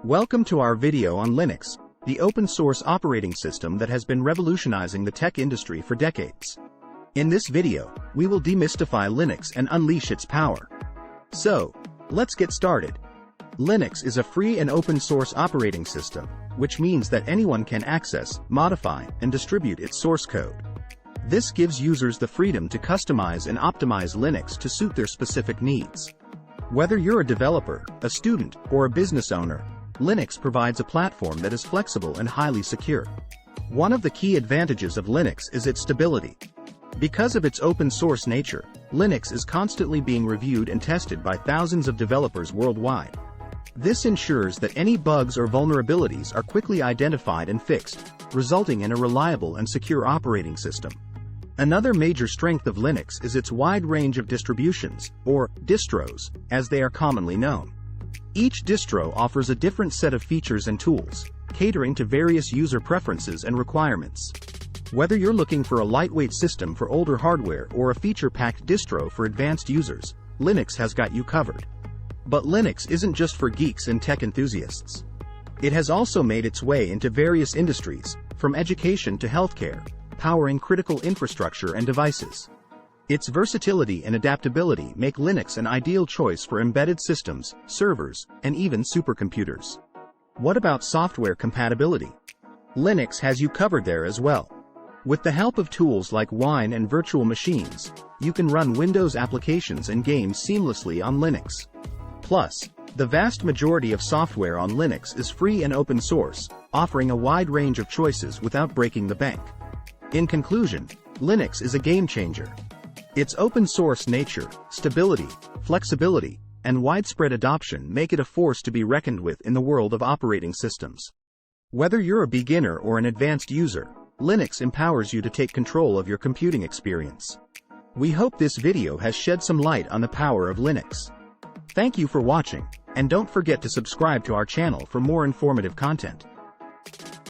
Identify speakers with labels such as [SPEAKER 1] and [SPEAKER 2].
[SPEAKER 1] Welcome to our video on Linux, the open-source operating system that has been revolutionizing the tech industry for decades. In this video, we will demystify Linux and unleash its power. So, let's get started. Linux is a free and open-source operating system, which means that anyone can access, modify, and distribute its source code. This gives users the freedom to customize and optimize Linux to suit their specific needs. Whether you're a developer, a student, or a business owner, Linux provides a platform that is flexible and highly secure. One of the key advantages of Linux is its stability. Because of its open-source nature, Linux is constantly being reviewed and tested by thousands of developers worldwide. This ensures that any bugs or vulnerabilities are quickly identified and fixed, resulting in a reliable and secure operating system. Another major strength of Linux is its wide range of distributions, or distros, as they are commonly known. Each distro offers a different set of features and tools, catering to various user preferences and requirements. Whether you're looking for a lightweight system for older hardware or a feature-packed distro for advanced users, Linux has got you covered. But Linux isn't just for geeks and tech enthusiasts. It has also made its way into various industries, from education to healthcare, powering critical infrastructure and devices. Its versatility and adaptability make Linux an ideal choice for embedded systems, servers, and even supercomputers. What about software compatibility? Linux has you covered there as well. With the help of tools like Wine and virtual machines, you can run Windows applications and games seamlessly on Linux. Plus, the vast majority of software on Linux is free and open source, offering a wide range of choices without breaking the bank. In conclusion, Linux is a game changer. Its open-source nature, stability, flexibility, and widespread adoption make it a force to be reckoned with in the world of operating systems. Whether you're a beginner or an advanced user, Linux empowers you to take control of your computing experience. We hope this video has shed some light on the power of Linux. Thank you for watching, and don't forget to subscribe to our channel for more informative content.